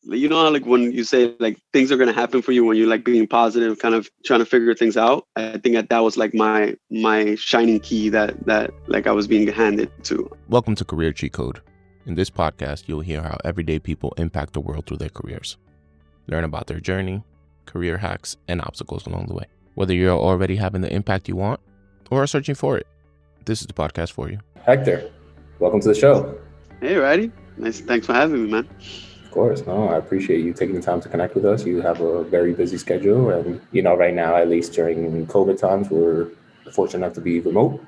you know how like when you say like things are gonna happen for you when you're like being positive, kind of trying to figure things out. I think that was like my shining key that like I was being handed to. Welcome to Career Cheat Code. In this podcast, you'll hear how everyday people impact the world through their careers. Learn about their journey, career hacks, and obstacles along the way. Whether you're already having the impact you want or are searching for it, this is the podcast for you. Hector, welcome to the show. Hey, Righty. Nice. Thanks for having me, man. Of course. No, I appreciate you taking the time to connect with us. You have a very busy schedule. And, right now, at least during COVID times, we're fortunate enough to be remote.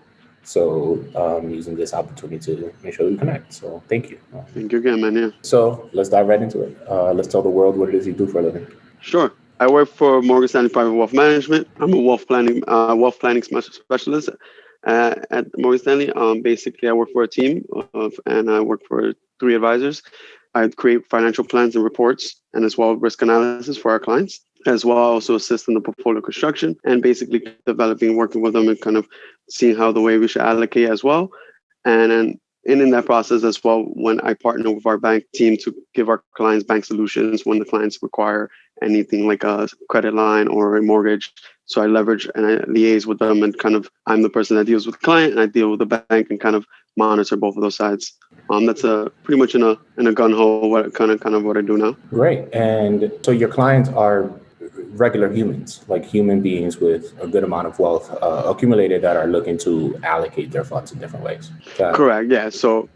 So using this opportunity to make sure we connect. So thank you. Thank you again, man. Yeah. So let's dive right into it. Let's tell the world what it is you do for a living. Sure. I work for Morgan Stanley Private Wealth Management. I'm a wealth planning specialist at Morgan Stanley. Basically, I work for a team and I work for 3 advisors. I create financial plans and reports, and as well risk analysis for our clients. As well, I also assist in the portfolio construction and basically developing, working with them and kind of seeing how the way we should allocate as well. And in that process as well, when I partner with our bank team to give our clients bank solutions when the clients require anything like a credit line or a mortgage. So I leverage and I liaise with them, and kind of I'm the person that deals with the client and I deal with the bank and kind of monitor both of those sides. That's pretty much in a gun hole what kind of what I do now. Great. And so your clients are regular humans, like human beings with a good amount of wealth accumulated that are looking to allocate their funds in different ways. Correct. Yeah. So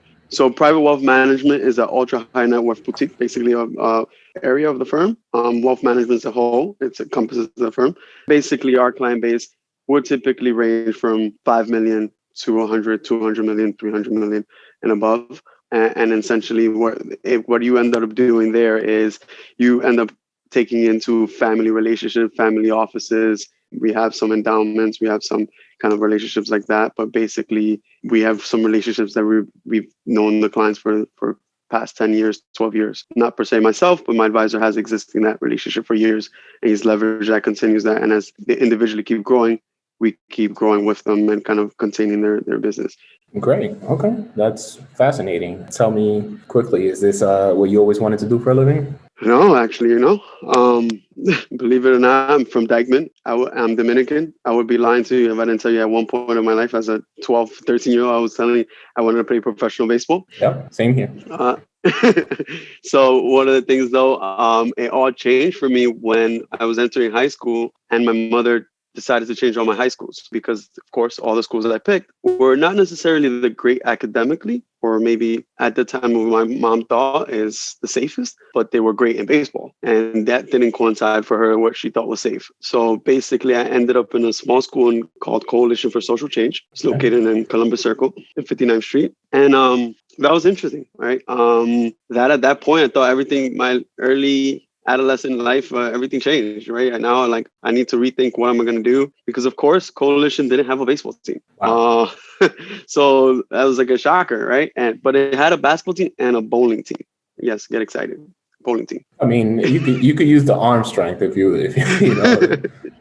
private wealth management is an ultra high net worth boutique, basically a area of the firm. Wealth management as a whole, it encompasses the firm. Basically, our client base would typically range from 5 million to 100, 200 million, 300 million and above. And essentially what you end up doing there is you end up taking into family relationship, family offices. We have some endowments, we have some kind of relationships like that. But basically, we have some relationships that we've known the clients for past 10 years, 12 years. Not per se myself, but my advisor has existed in that relationship for years. And he's leveraged that, continues that. And as they individually keep growing, we keep growing with them and kind of containing their business. Great. Okay. That's fascinating. Tell me quickly, is this what you always wanted to do for a living? No, actually, believe it or not, I'm from Dykeman. I'm Dominican. I would be lying to you if I didn't tell you at one point in my life as a 12, 13-year-old, I was telling you I wanted to play professional baseball. Yeah, same here. So one of the things, though, it all changed for me when I was entering high school and my mother decided to change all my high schools because, of course, all the schools that I picked were not necessarily the great academically, or maybe at the time what my mom thought is the safest, but they were great in baseball. And that didn't coincide for her what she thought was safe. So basically, I ended up in a small school called Coalition for Social Change. It's located in Columbus Circle in 59th Street. And that was interesting, right? That at that point, I thought everything, my early adolescent life, everything changed, right? And now, I need to rethink what am I going to do because, of course, Coalition didn't have a baseball team. Wow. So that was like a shocker, right? But it had a basketball team and a bowling team. Yes, get excited. Bowling team. I mean, you could use the arm strength if you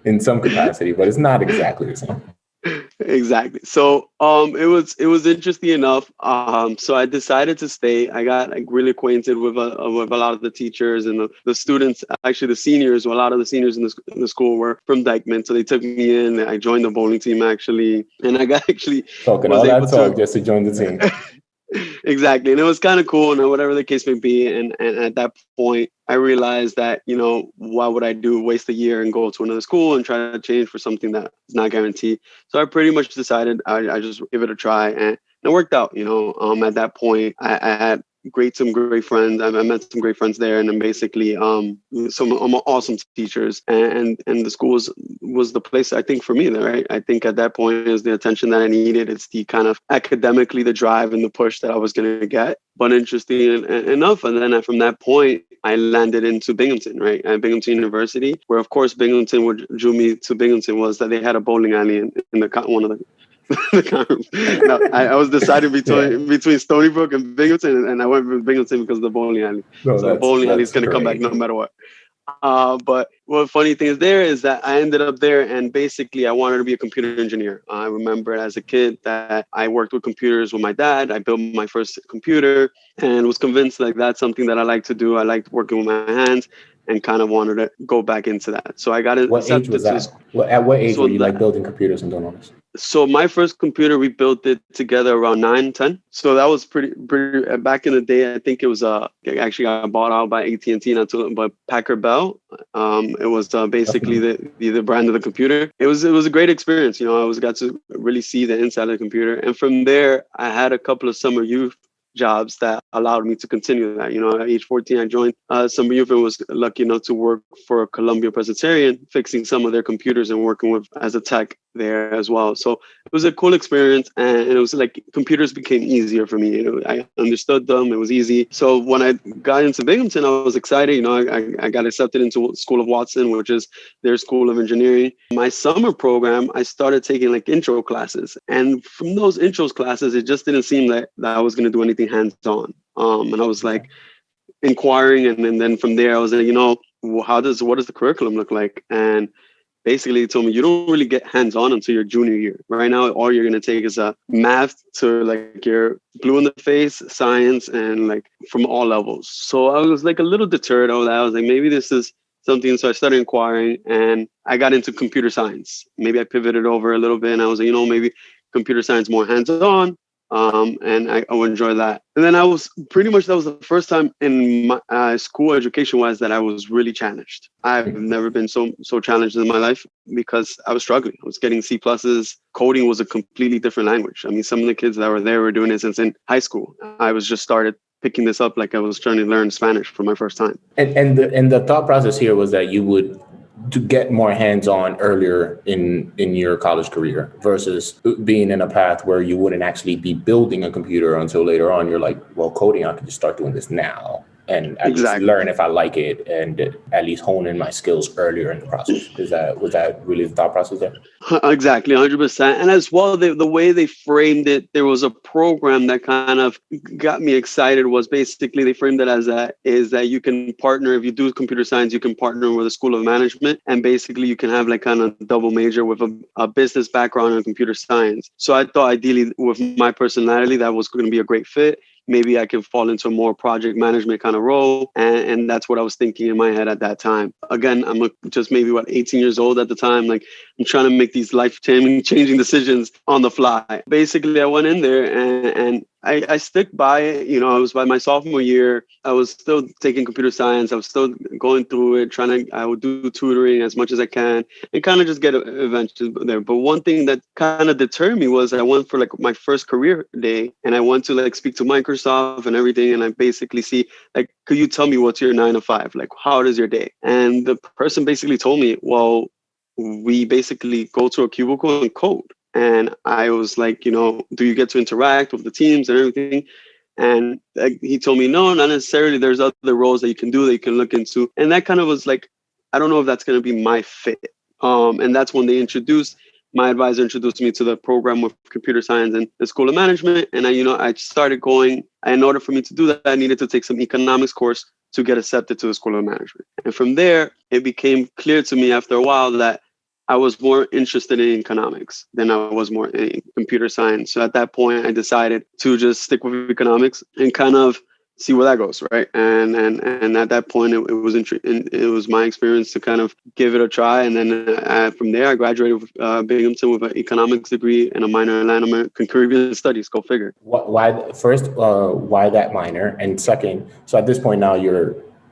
in some capacity, but it's not exactly the same. Exactly. So it was interesting enough. So I decided to stay. I got really acquainted with a lot of the teachers and the students. Actually, the seniors. A lot of the seniors in the school were from Dykeman, so they took me in. I joined the bowling team actually, and I got actually talking all that talk just to join the team. Exactly. And it was kind of cool, and whatever the case may be. And at that point, I realized that, why would I waste a year and go to another school and try to change for something that is not guaranteed? So I pretty much decided I just give it a try, and it worked out. At that point, I had some great friends. I met some great friends there, and then basically some awesome teachers, and the school was the place, I think, for me there, right? I think at that point is the attention that I needed. It's the kind of academically the drive and the push that I was going to get. But interesting enough, and then from that point, I landed into Binghamton, right? At Binghamton University, where of course Binghamton, what drew me to Binghamton was that they had a bowling alley in one of the no, I was deciding between Stony Brook and Binghamton, and I went with Binghamton because of the bowling alley. So the bowling alley is going to come back no matter what. But what funny thing is there is that I ended up there, and basically I wanted to be a computer engineer. I remember as a kid that I worked with computers with my dad. I built my first computer and was convinced like that's something that I like to do. I liked working with my hands and kind of wanted to go back into that. So I got What age accepted was to that? At what age were you like that. building computers and doing all this? So my first computer, we built it together around 9, 10. So that was pretty back in the day. I think it was actually got bought out by AT&T, not too, but Packard Bell. It was basically the brand of the computer. It was a great experience. You know, got to really see the inside of the computer, and from there, I had a couple of summer youth jobs that allowed me to continue that. You know, at age 14, I joined summer youth and was lucky enough to work for Columbia Presbyterian, fixing some of their computers and working with as a tech there as well. So it was a cool experience, and it was like computers became easier for me. You know, I understood them; it was easy. So when I got into Binghamton, I was excited. You know, I got accepted into School of Watson, which is their School of Engineering. My summer program, I started taking like intro classes, and from those intro classes, it just didn't seem that I was going to do anything hands-on. And I was like inquiring, and then from there, I was like, you know, what does the curriculum look like? And basically he told me you don't really get hands-on until your junior year. Right now, all you're going to take is a math to like your blue in the face, science, and like from all levels. So I was like a little deterred over that. I was like, maybe this is something. So I started inquiring, and I got into computer science. Maybe I pivoted over a little bit, and I was like, you know, maybe computer science more hands-on. And I would enjoy that. And then that was the first time in my school education wise that I was really challenged. I've never been so challenged in my life because I was struggling. I was getting C pluses. Coding was a completely different language. I mean, some of the kids that were there were doing it since in high school. I was just started picking this up like I was trying to learn Spanish for my first time. And the thought process here was that you would to get more hands-on earlier in your college career versus being in a path where you wouldn't actually be building a computer until later on. You're like, well, coding, I can just start doing this now and at least learn if I like it and at least hone in my skills earlier in the process. Was that really the thought process there? Exactly, 100%. And as well, the way they framed it, there was a program that kind of got me excited. Was basically they framed it as that you can partner, if you do computer science, you can partner with a school of management, and basically you can have like kind of double major with a business background in computer science. So I thought ideally with my personality that was going to be a great fit. Maybe I can fall into a more project management kind of role. And that's what I was thinking in my head at that time. Again, I'm just maybe 18 years old at the time. Like I'm trying to make these life-changing decisions on the fly. Basically, I went in there and I stick by it. You know, I was by my sophomore year. I was still taking computer science. I was still going through it, I would do tutoring as much as I can and kind of just get eventually there. But one thing that kind of deterred me was I went for like my first career day and I went to like speak to Microsoft and everything. And I basically see like, could you tell me what's your 9 to 5? Like, how is your day? And the person basically told me, well, we basically go to a cubicle and code. And I was like, you know, do you get to interact with the teams and everything? And he told me, no, not necessarily. There's other roles that you can do that you can look into. And that kind of was like, I don't know if that's going to be my fit. And that's when my advisor introduced me to the program of computer science and the School of Management. And I started going. In order for me to do that, I needed to take some economics course to get accepted to the School of Management. And from there, it became clear to me after a while that I was more interested in economics than I was more in computer science. So at that point, I decided to just stick with economics and kind of see where that goes, right? And at that point, it was my experience to kind of give it a try. And then from there, I graduated with Binghamton with an economics degree and a minor in Latin American Caribbean studies. Go figure. Why that minor? And second, so at this point now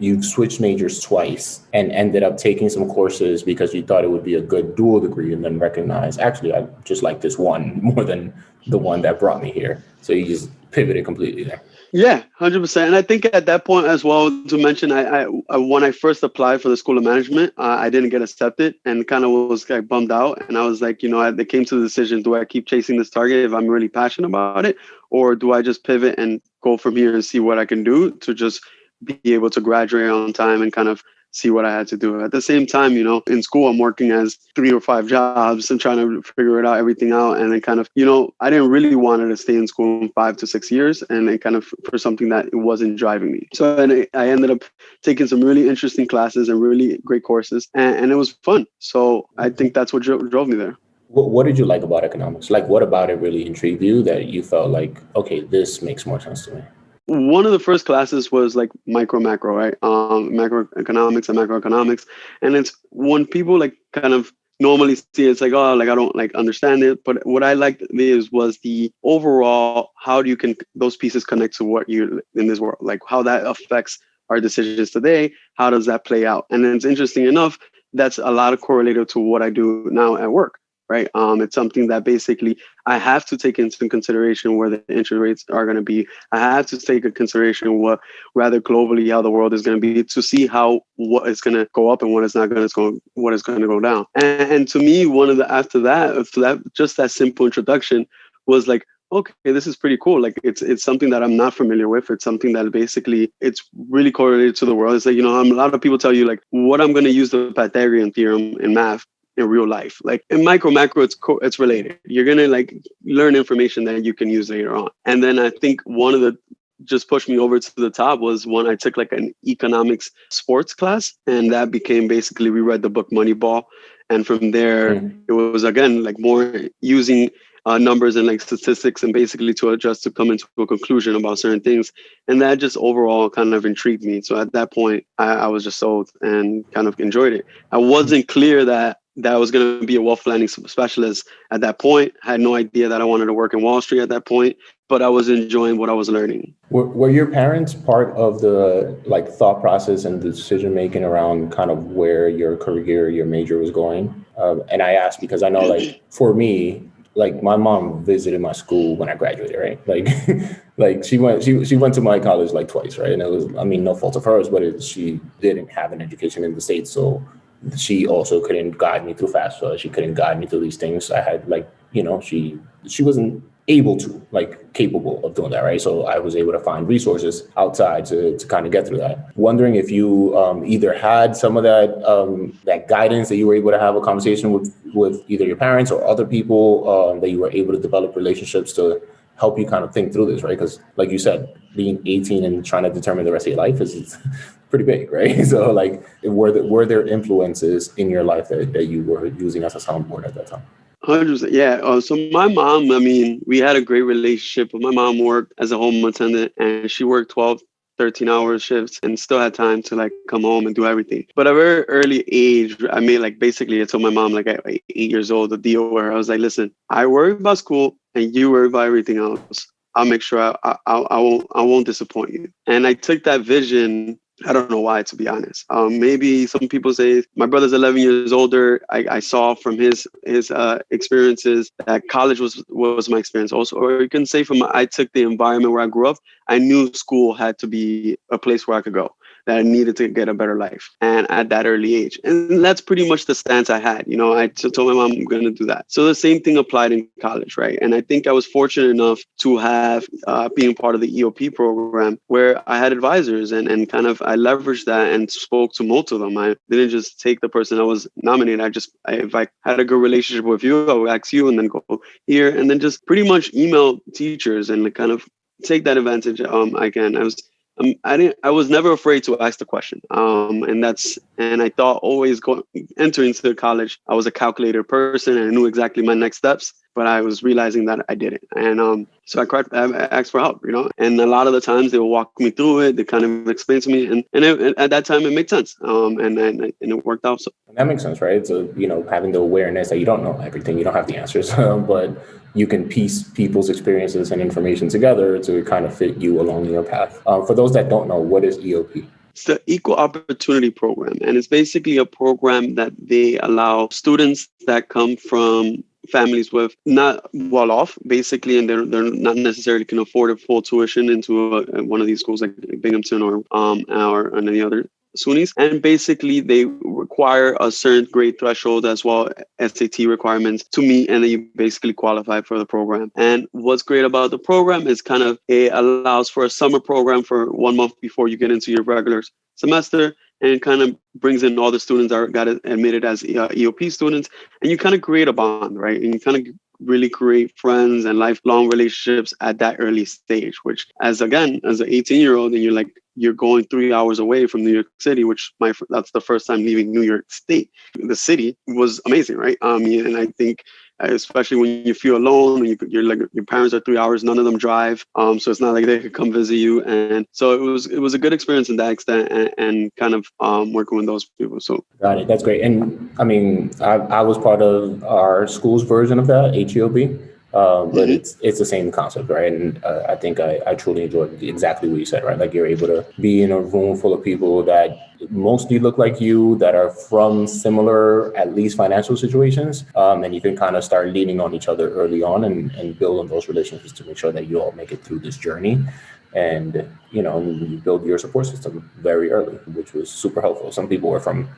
you've switched majors twice and ended up taking some courses because you thought it would be a good dual degree and then recognized, actually, I just like this one more than the one that brought me here. So you just pivoted completely there. Yeah, 100%. And I think at that point as well, to mention, I when I first applied for the School of Management, I didn't get accepted and kind of was like bummed out. And I was like, they came to the decision, do I keep chasing this target if I'm really passionate about it? Or do I just pivot and go from here and see what I can do to just be able to graduate on time and kind of see what I had to do. At the same time, you know, in school, I'm working as 3 or 5 jobs and trying to figure it out, everything out. And then kind of, you know, I didn't really want to stay in school in 5 to 6 years, and then kind of for something that it wasn't driving me. So and I ended up taking some really interesting classes and really great courses, and it was fun. So I think that's what drove me there. What did you like about economics? Like, what about it really intrigued you that you felt like, okay, this makes more sense to me? One of the first classes was like macro, right? Macroeconomics and macroeconomics. And it's when people like kind of normally see it, it's like, oh, like I don't like understand it. But what I liked was the overall, how do you can those pieces connect to what you in this world, like how that affects our decisions today. How does that play out? And then it's interesting enough, that's a lot of correlated to what I do now at work. Right. It's something that basically I have to take into consideration where the interest rates are going to be. I have to take into consideration what rather globally how the world is going to be to see how what is going to go up and what is not going to go, what is going to go down. And to me, one of the after that, just that simple introduction was like, okay, this is pretty cool. Like it's something that I'm not familiar with. It's something that basically it's really correlated to the world. It's like, you know, a lot of people tell you like what I'm going to use the Pythagorean theorem in math in real life. Like in macro, it's related. You're going to like learn information that you can use later on. And then I think one of the just pushed me over to the top was when I took like an economics sports class, and that became basically we read the book Moneyball. And from there, it was again like more using numbers and like statistics and basically to come into a conclusion about certain things. And that just overall kind of intrigued me. So at that point, I was just sold and kind of enjoyed it. I wasn't clear that I was going to be a wealth planning specialist at that point. I had no idea that I wanted to work in Wall Street at that point, but I was enjoying what I was learning. Were your parents part of the like thought process and the decision making around kind of where your career, your major was going? And I asked because I know like for me, like my mom visited my school when I graduated, right? Like, like she went to my college like twice, right? And it was, I mean, no fault of hers, but she didn't have an education in the States, so she also couldn't guide me through FAFSA. She couldn't guide me through these things. I had like, you know, she wasn't able to, like capable of doing that, right? So I was able to find resources outside to kind of get through that. Wondering if you either had some of that guidance that you were able to have a conversation with either your parents or other people that you were able to develop relationships to help you kind of think through this, right? Because like you said, being 18 and trying to determine the rest of your life is pretty big, right? So like, were there influences in your life that you were using as a soundboard at that time? 100%. Yeah. So my mom, I mean, we had a great relationship. But my mom worked as a home attendant, and she worked 12, 13-hour shifts and still had time to like come home and do everything. But at a very early age, I mean, like basically I told my mom like at 8 years old, the deal where I was like, listen, I worry about school and you worry about everything else. I'll make sure I won't disappoint you. And I took that vision. I don't know why, to be honest. Maybe some people say my brother's 11 years older. I saw from his experiences that college was my experience also. Or you can say I took the environment where I grew up. I knew school had to be a place where I could go, that I needed to get a better life, and at that early age. And that's pretty much the stance I had. You know, I told my mom I'm going to do that. So the same thing applied in college, right? And I think I was fortunate enough to have being part of the EOP program where I had advisors and kind of I leveraged that and spoke to most of them. I didn't just take the person that was nominated. If I had a good relationship with you, I would ask you and then go here and then just pretty much email teachers and like kind of take that advantage. I was never afraid to ask the question. And I thought always entering into college, I was a calculated person and I knew exactly my next steps, but I was realizing that I didn't. And so I asked for help, you know, and a lot of the times they would walk me through it. They kind of explain to me. And at that time, it made sense. And it worked out. So that makes sense, right? So, you know, having the awareness that you don't know everything, you don't have the answers, but you can piece people's experiences and information together to kind of fit you along your path. For those that don't know, what is EOP? It's the Equal Opportunity Program. And it's basically a program that they allow students that come from families with not well off, basically, and they're not necessarily can afford a full tuition into one of these schools like Binghamton or any other SUNYs, and basically they require a certain grade threshold as well, SAT requirements to meet, and then you basically qualify for the program. And what's great about the program is kind of it allows for a summer program for 1 month before you get into your regular semester, and kind of brings in all the students that got admitted as EOP students, and you kind of create a bond, right? And you kind of really create friends and lifelong relationships at that early stage, which as an 18-year-old, and you're going 3 hours away from New York City, which that's the first time leaving New York State. The city was amazing, right? And I think especially when you feel alone and you're like, your parents are 3 hours, none of them drive, so it's not like they could come visit you, and so it was a good experience in that extent, and kind of working with those people. So got it. That's great. And I mean, I was part of our school's version of that, HEOB. But it's the same concept, right? And I think I truly enjoyed exactly what you said, right? Like you're able to be in a room full of people that mostly look like you, that are from similar, at least financial situations. And you can kind of start leaning on each other early on and build on those relationships to make sure that you all make it through this journey. And, you build your support system very early, which was super helpful. Some people were from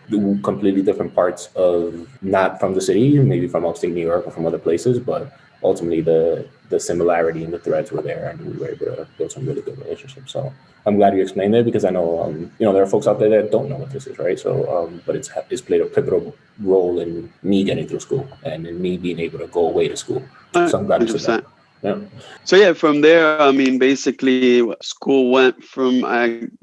completely different parts of, not from the city, maybe from upstate New York or from other places, but ultimately the similarity and the threads were there, and we were able to build some really good relationships. So I'm glad you explained it, because I know, there are folks out there that don't know what this is, right? So, but it's played a pivotal role in me getting through school and in me being able to go away to school. So I'm glad you said that. Yeah. So from there, basically school went from,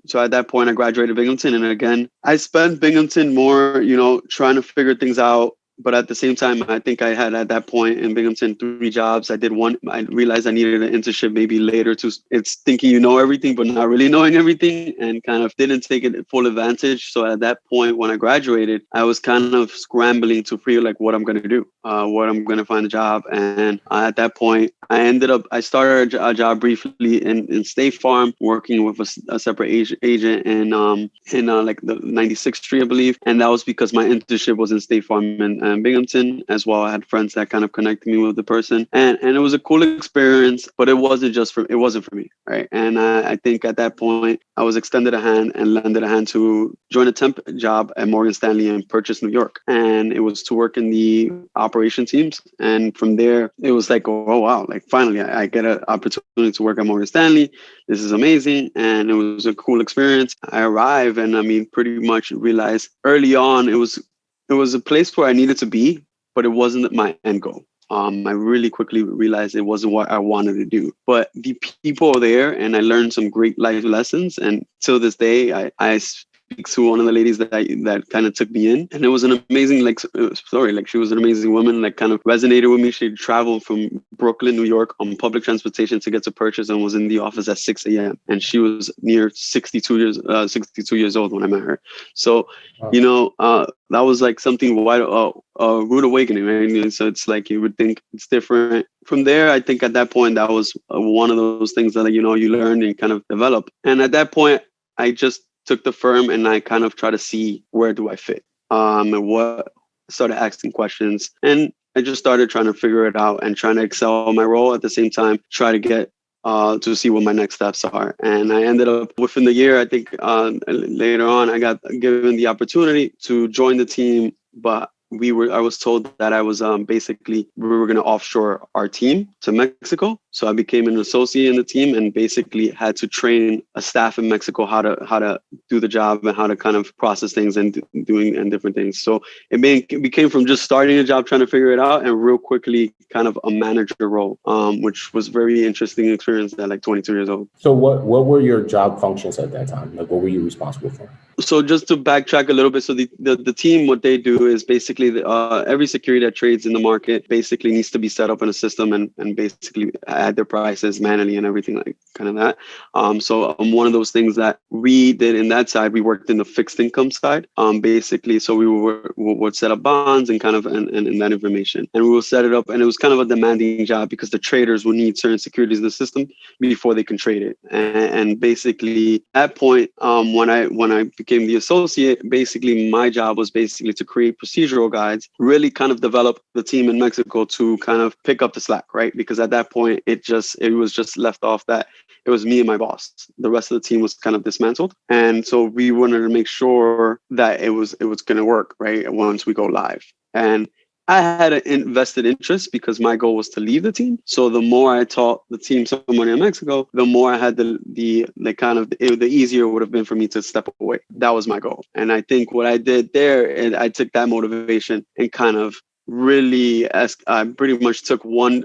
so at that point I graduated Binghamton, and again, I spent Binghamton more, trying to figure things out. But at the same time, I think I had at that point in Binghamton 3 jobs. I did one. I realized I needed an internship maybe later it's thinking everything, but not really knowing everything, and kind of didn't take it full advantage. So at that point, when I graduated, I was kind of scrambling to feel like what I'm going to do, what I'm going to find a job. And at that point, I started a job briefly in State Farm, working with a separate agent in like the 96th Street, I believe. And that was because my internship was in State Farm and Binghamton as well. I had friends that kind of connected me with the person, and it was a cool experience, but it wasn't for me, right? And I think at that point I was extended a hand and lended a hand to join a temp job at Morgan Stanley in Purchase, New York, and it was to work in the operation teams. And from there, it was like, oh wow, like finally I get an opportunity to work at Morgan Stanley. This is amazing, and it was a cool experience. I arrived, and pretty much realized early on it was a place where I needed to be, but it wasn't my end goal. I really quickly realized it wasn't what I wanted to do. But the people there, and I learned some great life lessons. And till this day, I speak to one of the ladies that kind of took me in, and it was an amazing story. Like, she was an amazing woman, like kind of resonated with me. She traveled from Brooklyn, New York on public transportation to get to Purchase, and was in the office at 6 a.m. And she was near 62 years old when I met her. So, that was like something a rude awakening, right? And so it's like you would think it's different. From there, I think at that point, that was one of those things that, you learn and kind of develop. And at that point, I just took the firm and I kind of try to see where do I fit, and started asking questions, and I just started trying to figure it out and trying to excel in my role at the same time, try to get to see what my next steps are. And I ended up within the year, I think later on, I got given the opportunity to join the team, but I was told that I was we were going to offshore our team to Mexico. So I became an associate in the team and basically had to train a staff in Mexico how to do the job and how to kind of process things and doing different things. So it became from just starting a job, trying to figure it out, and real quickly kind of a manager role, which was very interesting experience at like 22 years old. So what were your job functions at that time? Like, what were you responsible for? So just to backtrack a little bit, so the team, what they do is basically every security that trades in the market basically needs to be set up in a system and basically add their prices manually and everything like kind of that. So one of those things that we did in that side, we worked in the fixed income side, basically. So we would set up bonds and kind of and that information, and we will set it up. And it was kind of a demanding job because the traders will need certain securities in the system before they can trade it. And basically at that point, when I became the associate, basically my job was basically to create procedural guides, really kind of develop the team in Mexico to kind of pick up the slack, right? Because at that point, it was just left off that it was me and my boss. The rest of the team was kind of dismantled. And so we wanted to make sure that it was going to work, right? Once we go live. And I had an invested interest because my goal was to leave the team. So the more I taught the team someone in Mexico, the more I had the easier it would have been for me to step away. That was my goal. And I think what I did there, and I took that motivation and kind of really I pretty much took one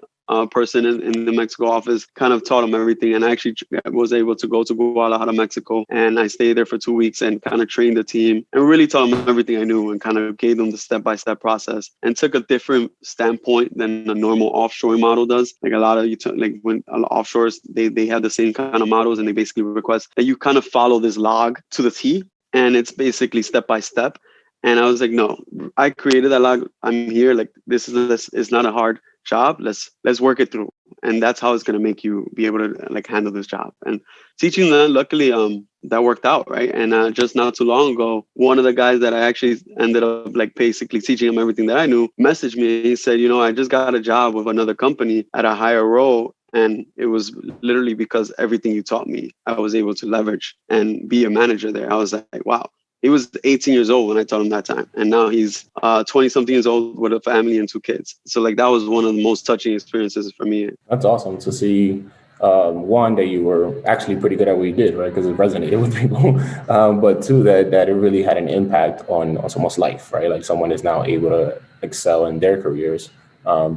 person in the Mexico office, kind of taught him everything. And I actually was able to go to Guadalajara, Mexico, and I stayed there for 2 weeks and kind of trained the team and really taught them everything I knew and kind of gave them the step-by-step process and took a different standpoint than the normal offshoring model does. Like a lot of when offshores, they have the same kind of models and they basically request that you kind of follow this log to the T, and it's basically step-by-step. And I was like, no, I created that log. I'm here. Like this is not a hard job. Let's work it through, and that's how it's going to make you be able to like handle this job. And teaching them, luckily, that worked out, right? And just not too long ago, one of the guys that I actually ended up like basically teaching him everything that I knew messaged me. He said, I just got a job with another company at a higher role. And it was literally because everything you taught me, I was able to leverage and be a manager there. I was like, wow. He was 18 years old when I taught him that time. And now he's 20-something years old with a family and 2 kids. So like that was one of the most touching experiences for me. That's awesome to see. One, that you were actually pretty good at what you did, right? Because it resonated with people. But 2, that it really had an impact on someone's life, right? Like someone is now able to excel in their careers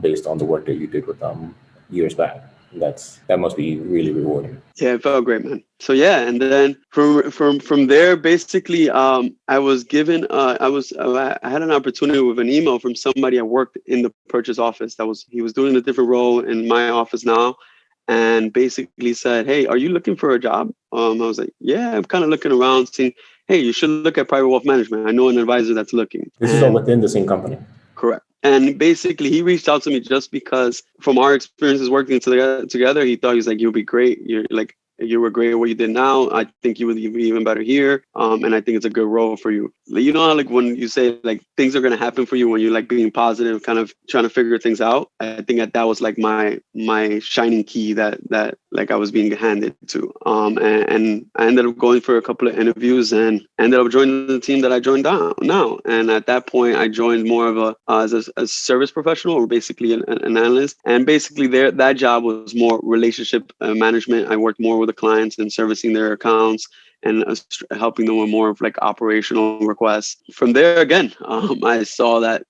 based on the work that you did with them years back. That must be really rewarding. Yeah, it felt great, man. So yeah, and then from there, basically, I was given I had an opportunity with an email from somebody I worked in the purchase office. He was doing a different role in my office now, and basically said, "Hey, are you looking for a job?" I was like, "Yeah, I'm kind of looking around, seeing. Hey, you should look at private wealth management. I know an advisor that's looking." This is all within the same company. Correct. And basically, he reached out to me just because from our experiences working together, he thought, he's like, "You'll be great. You were great at what you did now. I think you would be even better here. And I think it's a good role for you." You know how like when you say like things are going to happen for you when you're like being positive, kind of trying to figure things out. I think that was like my shining key that like I was being handed to. And I ended up going for a couple of interviews and ended up joining the team that I joined now. And at that point, I joined more of as a service professional, or basically an analyst. And basically that job was more relationship management. I worked more with the clients and servicing their accounts and helping them with more of like operational requests. From there, again, I saw that,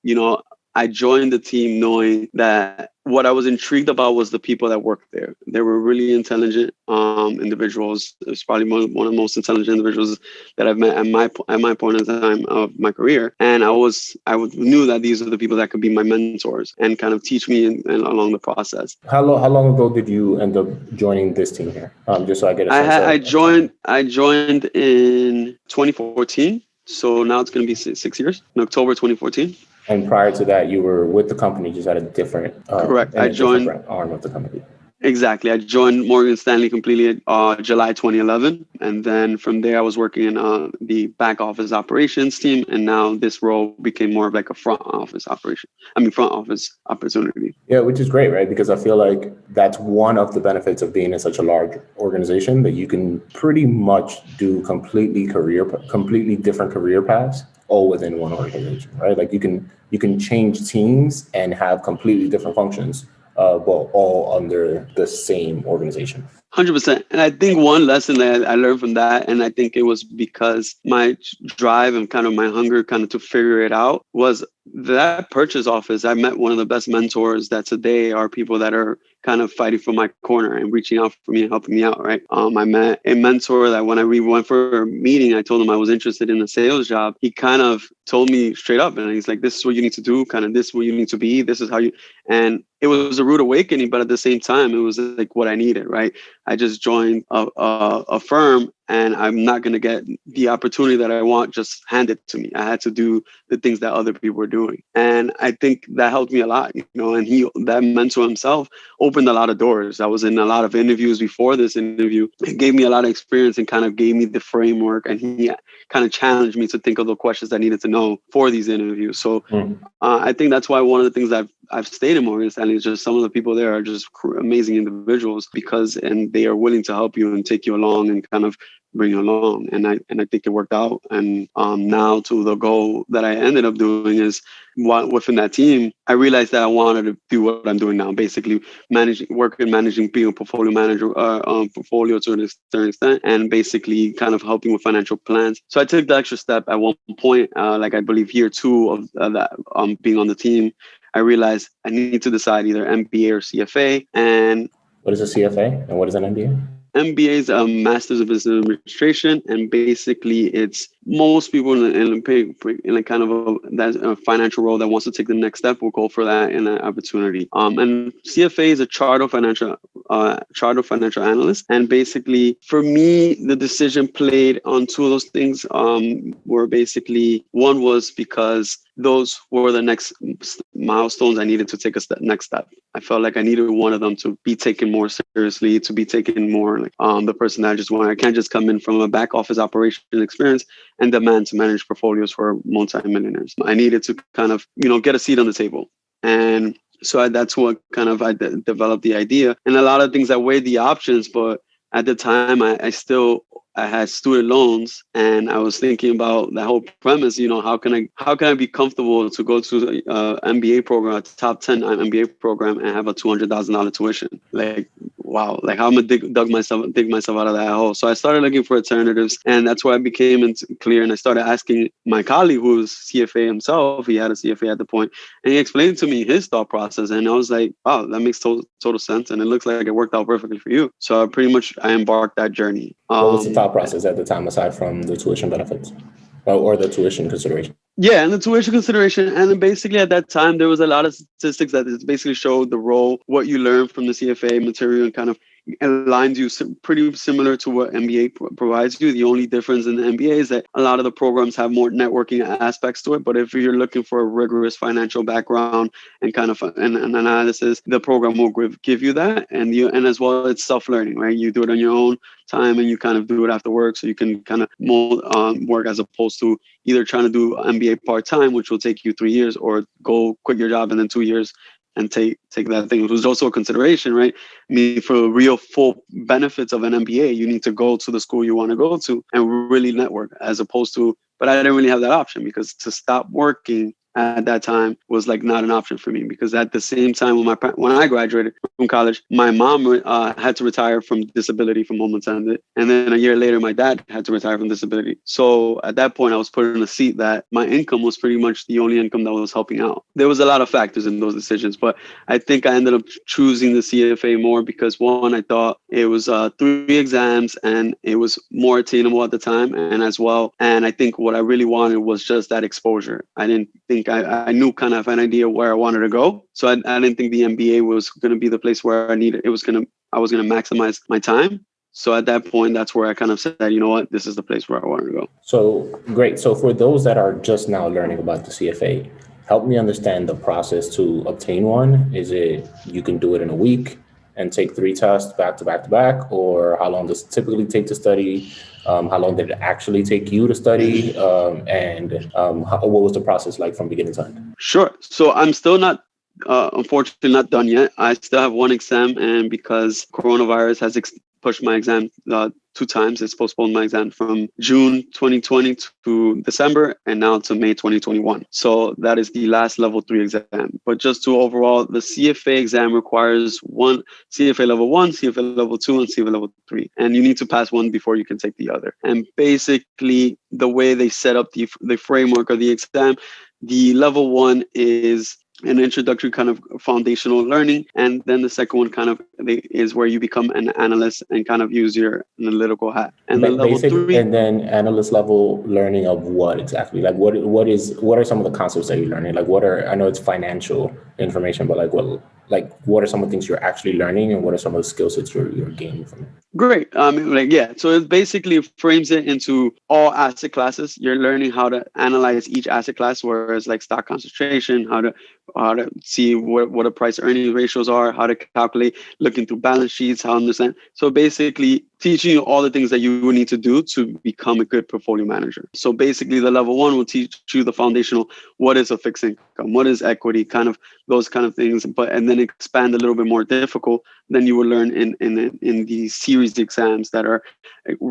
I joined the team knowing that what I was intrigued about was the people that worked there. They were really intelligent individuals. It was probably one of the most intelligent individuals that I've met at my point in time of my career. And I knew that these are the people that could be my mentors and kind of teach me along the process. How long ago did you end up joining this team here? Just so I get a sense. I joined in 2014. So now it's going to be 6 years, in October 2014. And prior to that, you were with the company, just at a different correct. I joined different arm of the company. Exactly. I joined Morgan Stanley completely July 2011. And then from there, I was working in the back office operations team. And now this role became more of like a front office opportunity. Yeah, which is great, right? Because I feel like that's one of the benefits of being in such a large organization, that you can pretty much do completely different career paths all within one organization, right? Like you can change teams and have completely different functions, but all under the same organization. 100%. And I think one lesson that I learned from that, and I think it was because my drive and kind of my hunger kind of to figure it out, was that purchase office. I met one of the best mentors that today are people that are kind of fighting for my corner and reaching out for me and helping me out, right? I met a mentor that when we went for a meeting, I told him I was interested in a sales job. He kind of told me straight up, and he's like, "This is what you need to do, kind of this is what you need to be. This is how you," and it was a rude awakening, but at the same time, it was like what I needed, right? I just joined a firm, and I'm not going to get the opportunity that I want just handed to me. I had to do the things that other people were doing. And I think that helped me a lot, and that mentor himself opened a lot of doors. I was in a lot of interviews before this interview. It gave me a lot of experience and kind of gave me the framework, and he kind of challenged me to think of the questions I needed to know for these interviews. So I think that's why one of the things I've stayed in Morgan Stanley is just some of the people there are just amazing individuals and they are willing to help you and take you along and kind of bring you along. And I think it worked out. And now to the goal that I ended up doing is within that team, I realized that I wanted to do what I'm doing now, basically managing, being a portfolio manager, portfolio to a certain extent, and basically kind of helping with financial plans. So I took the extra step at one point, like I believe year 2 of that being on the team. I realized I need to decide either MBA or CFA. And what is a CFA and what is an MBA? MBA is a Master's of Business Administration, and basically it's most people in a kind of a financial role that wants to take the next step will go for that in that opportunity. And CFA is a chartered financial analyst. And basically, for me, the decision played on 2 of those things were basically, one was because those were the next milestones I needed to take next step. I felt like I needed one of them to be taken more seriously, to be taken more like the person that I just want. I can't just come in from a back office operation experience and demand to manage portfolios for multimillionaires. I needed to kind of, get a seat on the table. And so that's what kind of I developed the idea. And a lot of things I weighed the options, but at the time I had student loans, and I was thinking about the whole premise. How can I be comfortable to go to MBA program, a top 10 MBA program, and have a $200,000 tuition? Like, wow! Like, how am I dig myself out of that hole? So I started looking for alternatives, and that's why I became clear. And I started asking my colleague, who's CFA himself. He had a CFA at the point, and he explained to me his thought process, and I was like, wow, that makes total sense, and it looks like it worked out perfectly for you. So I embarked that journey. What was the thought process at the time, aside from the tuition benefits or the tuition consideration? Yeah, and the tuition consideration. And then basically at that time, there was a lot of statistics that basically showed the role, what you learn from the CFA material, and kind of aligns you pretty similar to what MBA provides you. The only difference in the MBA is that a lot of the programs have more networking aspects to it. But if you're looking for a rigorous financial background and kind of an analysis, the program will give you that. And as well, it's self-learning, right? You do it on your own time, and you kind of do it after work, so you can kind of work, as opposed to either trying to do MBA part-time, which will take you 3 years, or go quit your job and then 2 years and take that thing, which was also a consideration, right? I mean, for real full benefits of an MBA, you need to go to the school you want to go to and really network, as opposed to, but I didn't really have that option, because to stop working at that time was like not an option for me, because at the same time when I graduated from college, my mom had to retire from disability from moments ended, and then a year later my dad had to retire from disability. So at that point I was put in a seat that my income was pretty much the only income that was helping out. There was a lot of factors in those decisions, but I think I ended up choosing the CFA more because, one, I thought it was 3 exams and it was more attainable at the time, and I think what I really wanted was just that exposure. I didn't think I knew kind of an idea where I wanted to go. So I didn't think the MBA was going to be the place where I was going to maximize my time. So at that point, that's where I kind of said, you know what, this is the place where I want to go. So great. So for those that are just now learning about the CFA, help me understand the process to obtain one. Is it you can do it in a week and take 3 tests back to back to back, or how long does it typically take to study? How long did it actually take you to study? What was the process like from beginning to end? Sure. So I'm still not, unfortunately, not done yet. I still have 1 exam, and because coronavirus has pushed my exam 2 times, it's postponed my exam from June 2020 to December, and now to May 2021. So that is the last level 3 exam. But just to overall, the CFA exam requires 1 CFA level 1, CFA level 2, and CFA level 3. And you need to pass one before you can take the other. And basically, the way they set up the framework of the exam, the level 1 is an introductory kind of foundational learning, and then the second one kind of is where you become an analyst and kind of use your analytical hat. And then level 3, and then analyst level learning of what exactly? Like what are some of the concepts that you're learning? Like I know it's financial information, but like like, what are some of the things you're actually learning and what are some of the skill sets you're gaining from it? Great. So it basically frames it into all asset classes. You're learning how to analyze each asset class, whereas like stock concentration, how to see what a price earning ratios are, how to calculate, looking through balance sheets, how to understand. So basically teaching you all the things that you would need to do to become a good portfolio manager. So basically the level one will teach you the foundational, what is a fixed income, what is equity, kind of those kind of things, and then expand a little bit more difficult. Then you will learn in the series exams that are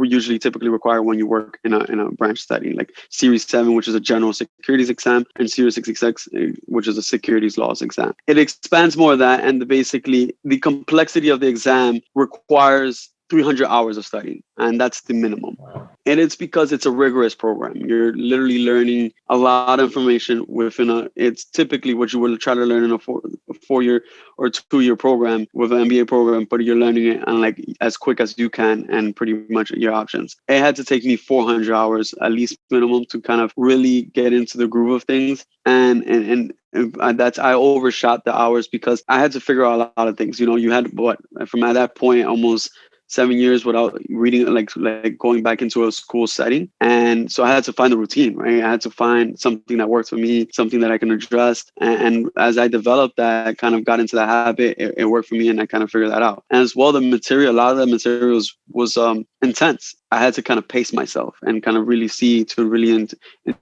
usually typically required when you work in a branch study, like Series 7, which is a general securities exam, and Series 66, which is a securities laws exam. It expands more of that, and basically the complexity of the exam requires 300 hours of studying, and that's the minimum. And it's because it's a rigorous program. You're literally learning a lot of information it's typically what you would try to learn in a 4-year or 2-year program with an MBA program, but you're learning it on like as quick as you can and pretty much your options. It had to take me 400 hours at least minimum to kind of really get into the groove of things. And I overshot the hours because I had to figure out a lot of things. You had from at that point almost 7 years without reading, like going back into a school setting. And so I had to find the routine, right? I had to find something that works for me, something that I can adjust. And as I developed that, I kind of got into the habit. It worked for me, and I kind of figured that out. And as well, a lot of the materials was intense. I had to kind of pace myself and kind of really see to really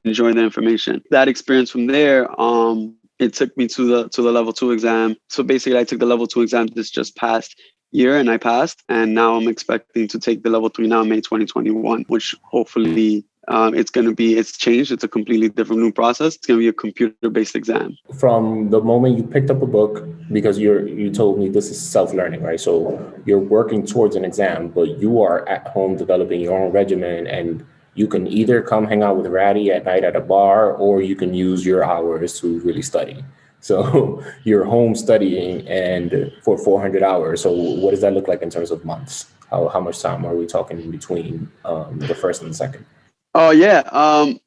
enjoy the information. That experience from there, it took me to the level 2 exam. So basically, I took the level 2 exam this just past year, and I passed. And now I'm expecting to take the level 3 now in May 2021, which hopefully it's changed. It's a completely different new process. It's going to be a computer-based exam. From the moment you picked up a book, because you told me this is self-learning, right? So you're working towards an exam, but you are at home developing your own regimen, and you can either come hang out with Ratty at night at a bar, or you can use your hours to really study. So you're home studying and for 400 hours. So what does that look like in terms of months? How much time are we talking in between the first and the second? Oh, yeah.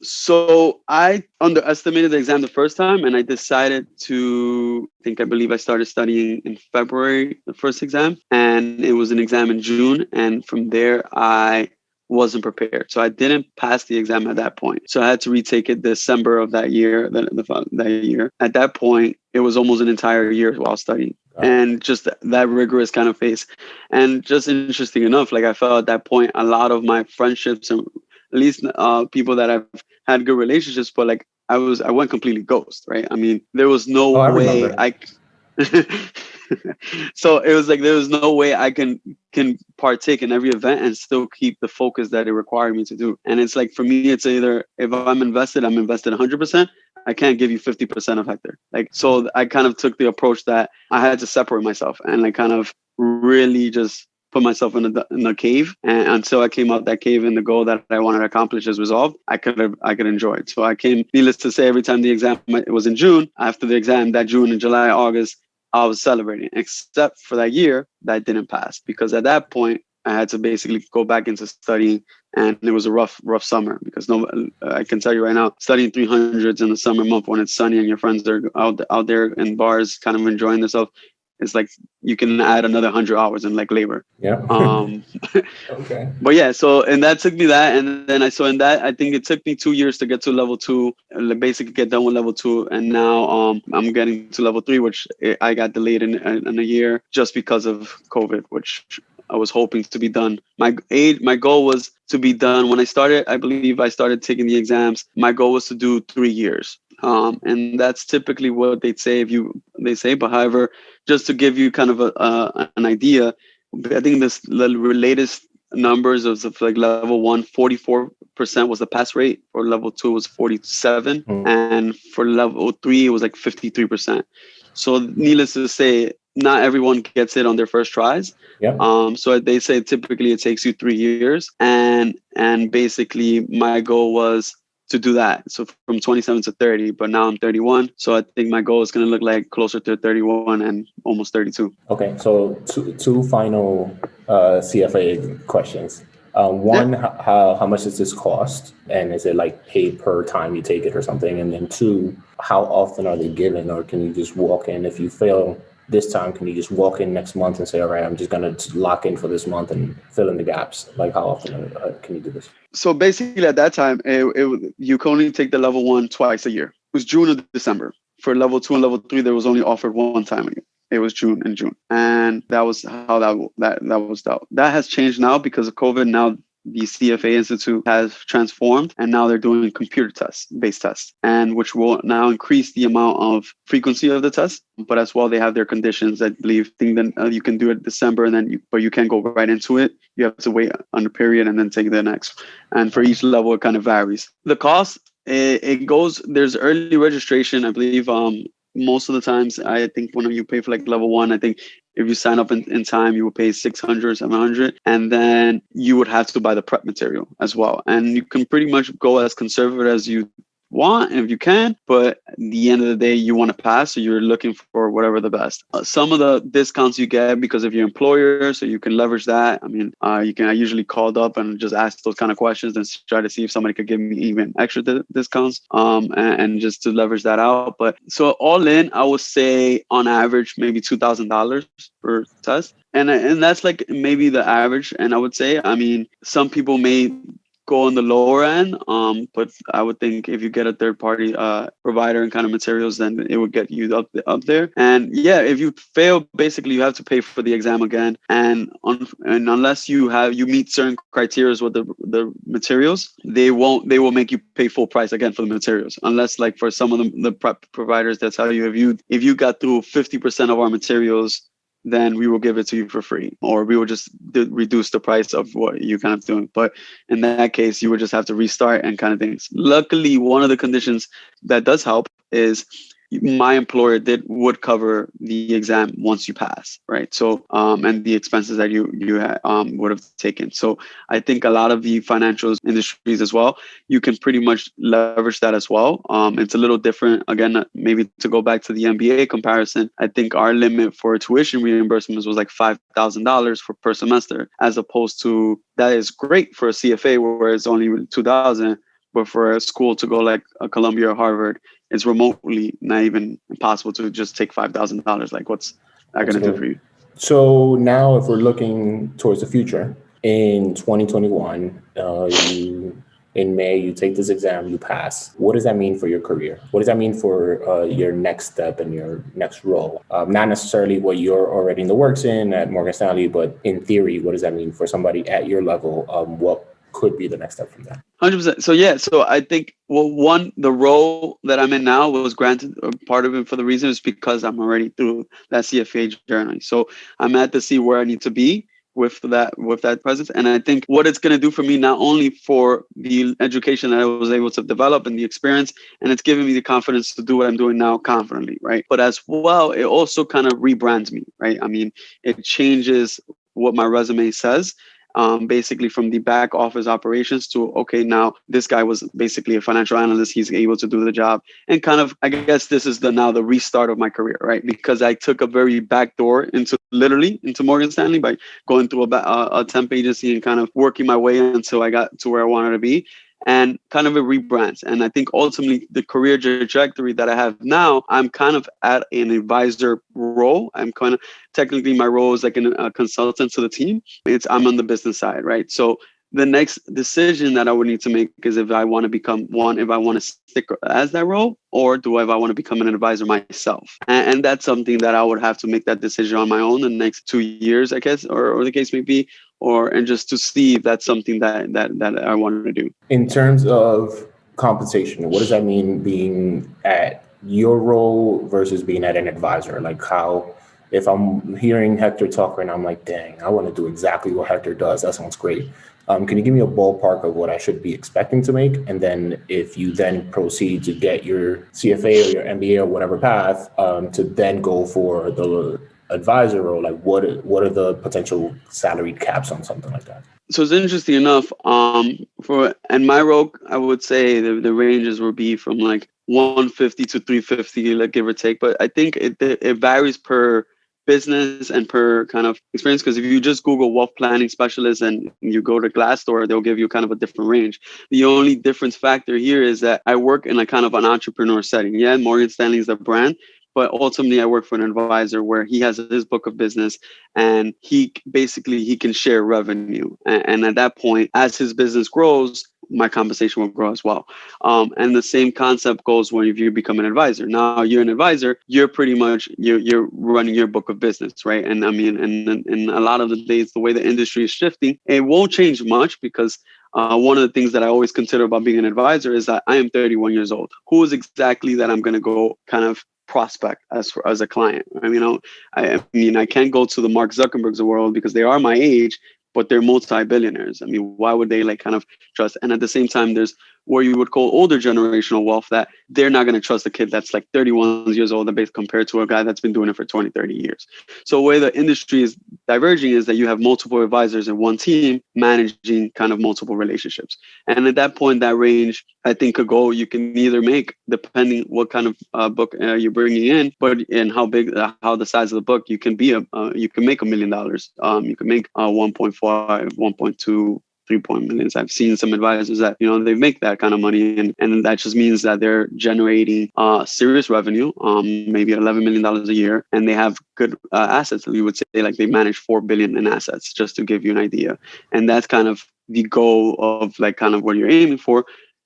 So I underestimated the exam the first time, and I decided I believe I started studying in February, the first exam, and it was an exam in June. And from there, I wasn't prepared. So I didn't pass the exam at that point. So I had to retake it December of that year. That year. At that point, it was almost an entire year while studying. And just that rigorous kind of phase. And just interesting enough, like I felt at that point, a lot of my friendships and at least people that I've had good relationships, but like I went completely ghost, right? I mean, there was no way so it was like there was no way I can partake in every event and still keep the focus that it required me to do. And it's like, for me, it's either if I'm invested 100%. I can't give you 50% of Hector. Like, so I kind of took the approach that I had to separate myself and like kind of really just put myself in a cave, and until I came out that cave and the goal that I wanted to accomplish is resolved, I could enjoy it. So I came, needless to say, every time the exam, it was in June, after the exam, that June and July, August, I was celebrating, except for that year that I didn't pass, because at that point I had to basically go back into studying, and it was a rough summer, because I can tell you right now, studying 300s in the summer month when it's sunny and your friends are out there in bars kind of enjoying themselves, it's like you can add another 100 hours in like labor. Yeah. Okay. But yeah, so, and that took me that. And then I think it took me 2 years to get to level 2, basically get done with level 2. And now I'm getting to level 3, which I got delayed in a year just because of COVID, which I was hoping to be done. My goal was to be done when I started. I believe I started taking the exams. My goal was to do 3 years. And that's typically what they say. But however, just to give you kind of an idea, I think the latest numbers of like level 1, 44% was the pass rate. For level 2 was 47, and for level 3 it was like 53%. So needless to say, not everyone gets it on their first tries. Yeah. So they say typically it takes you 3 years, and basically my goal was to do that. So from 27 to 30, but now I'm 31. So I think my goal is going to look like closer to 31 and almost 32. Okay. So two final CFA questions. One, how much does this cost? And is it like paid per time you take it or something? And then two, how often are they given, or can you just walk in if you fail this time, can you just walk in next month and say, all right, I'm just going to lock in for this month and fill in the gaps? Like, how often can you do this? So basically at that time, you can only take the level 1 twice a year. It was June or December. For level 2 and level 3, there was only offered one time a year. It was June and June. And that was how that was dealt. That has changed now because of COVID. Now the CFA Institute has transformed, and now they're doing computer-based tests, and which will now increase the amount of frequency of the test. But as well, they have their conditions. I believe that you can do it December, and then but you can't go right into it. You have to wait on the period and then take the next. And for each level, it kind of varies. The cost, it goes. There's early registration, I believe. Most of the times, I think when you pay for like level 1, I think if you sign up in time, you will pay $600, $700, and then you would have to buy the prep material as well. And you can pretty much go as conservative as you want if you can, but at the end of the day, you want to pass, so you're looking for whatever the best. Some of the discounts you get because of your employer, so you can leverage that. I mean, I usually called up and just asked those kind of questions and try to see if somebody could give me even extra discounts, and just to leverage that out. But so all in, I would say on average maybe $2,000 per test, and that's like maybe the average. And I would say, I mean, some people may go on the lower end, but I would think if you get a third party provider and kind of materials, then it would get you up there. And yeah, if you fail, basically you have to pay for the exam again. And unless you meet certain criteria with the materials, they will make you pay full price again for the materials. Unless like for some of the prep providers that tell you if you got through 50% of our materials, then we will give it to you for free, or we will just reduce the price of what you're kind of doing. But in that case, you would just have to restart and kind of things. Luckily, one of the conditions that does help is my employer would cover the exam once you pass, right? So, and the expenses that you would have taken. So I think a lot of the financial industries as well, you can pretty much leverage that as well. It's a little different. Again, maybe to go back to the MBA comparison, I think our limit for tuition reimbursements was like $5,000 per semester, as opposed to that is great for a CFA where it's only $2,000. But for a school to go like a Columbia or Harvard, it's remotely not even impossible to just take $5,000. Like, what's that going to do for you? So now if we're looking towards the future, in 2021, in May, you take this exam, you pass. What does that mean for your career? What does that mean for your next step and your next role? Not necessarily what you're already in the works in at Morgan Stanley, but in theory, what does that mean for somebody at your level? What could be the next step from that? 100%. So yeah, so I think, well, one, the role that I'm in now was granted part of it for the reason is because I'm already through that CFA journey. So I'm at to see where I need to be with that presence. And I think what it's going to do for me, not only for the education that I was able to develop and the experience, and it's giving me the confidence to do what I'm doing now confidently, right? But as well, it also kind of rebrands me, right? I mean, it changes what my resume says. Basically from the back office operations to, okay, now this guy was basically a financial analyst. He's able to do the job. And kind of, I guess this is now the restart of my career, right? Because I took a very back door into Morgan Stanley by going through a temp agency and kind of working my way until I got to where I wanted to be. And kind of a rebrand. And I think ultimately the career trajectory that I have now, I'm kind of at an advisor role. I'm kind of, technically my role is like a consultant to the team. I'm on the business side, right? So the next decision that I would need to make is if I want to stick as that role, or if I want to become an advisor myself. And that's something that I would have to make that decision on my own in the next 2 years, I guess, or the case may be, and just to see if that's something that I want to do. In terms of compensation, what does that mean being at your role versus being at an advisor? Like how, if I'm hearing Hector talk and I'm like, dang, I want to do exactly what Hector does. That sounds great. Can you give me a ballpark of what I should be expecting to make? And then if you then proceed to get your CFA or your MBA or whatever path, to then go for the advisor role, like what are the potential salaried caps on something like that? So it's interesting enough. And my role, I would say the ranges will be from like 150 to 350, like give or take. But I think it varies per business and per kind of experience, because if you just Google wealth planning specialist and you go to Glassdoor, they'll give you kind of a different range. The only difference factor here is that I work in a kind of an entrepreneur setting. Yeah, Morgan Stanley is the brand, But ultimately, I work for an advisor where he has his book of business, and he can share revenue. And at that point, as his business grows, my compensation will grow as well. And the same concept goes when if you become an advisor. Now you're an advisor, you're pretty much you're running your book of business, right? And I mean, and a lot of the days, the way the industry is shifting, it won't change much because one of the things that I always consider about being an advisor is that I am 31 years old. Who is exactly that I'm going to go kind of prospect as a client? I mean, I can't go to the Mark Zuckerbergs of the world because they are my age, but they're multi-billionaires. I mean, why would they like kind of trust? And at the same time, there's where you would call older generational wealth that they're not going to trust a kid that's like 31 years old compared to a guy that's been doing it for 20, 30 years. So where the industry is diverging is that you have multiple advisors in one team managing kind of multiple relationships. And at that point, that range, I think, could go, you can either make, depending what kind of book you're bringing in, but in how big, how the size of the book, you can make $1 million. You can make 1.5, 1.2, 3 millions. I've seen some advisors that, they make that kind of money, and that just means that they're generating serious revenue, maybe $11 million a year, and they have good assets. We would say like they manage $4 billion in assets, just to give you an idea. And that's kind of the goal of like kind of what you're aiming for.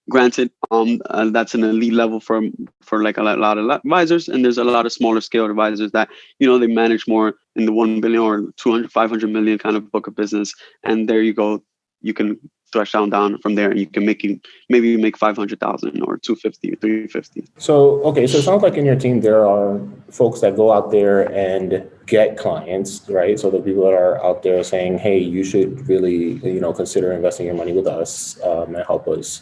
Granted, that's an elite level for like a lot of advisors, and there's a lot of smaller scale advisors that they manage more in the 1 billion or 200, 500 million kind of book of business, and there you go. You can thresh down from there, and you can maybe make 500,000 or 250 or 350. So it sounds like in your team there are folks that go out there and get clients, right? So the people that are out there saying, hey, you should really consider investing your money with us and help us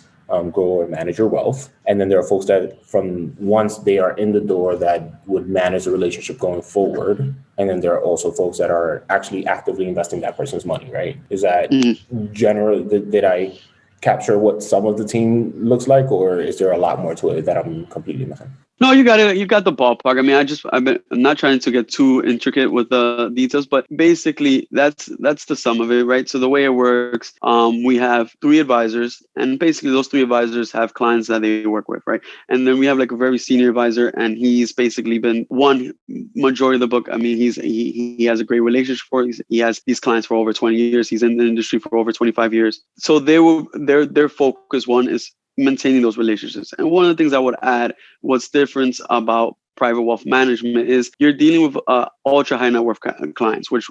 grow or manage your wealth. And then there are folks that from once they are in the door that would manage the relationship going forward. And then there are also folks that are actually actively investing that person's money, right? Is that generally, did I capture what some of the team looks like, or is there a lot more to it that I'm completely missing? No, you got it. You got the ballpark. I mean, I'm not trying to get too intricate with the details, but basically that's the sum of it, right? So the way it works, we have 3 advisors, and basically those 3 advisors have clients that they work with, right? And then we have like a very senior advisor, and he's basically been one majority of the book. I mean, he has a great relationship he has these clients for over 20 years. He's in the industry for over 25 years. So their focus one is maintaining those relationships. And one of the things I would add, what's different about private wealth management is you're dealing with ultra high net worth clients, which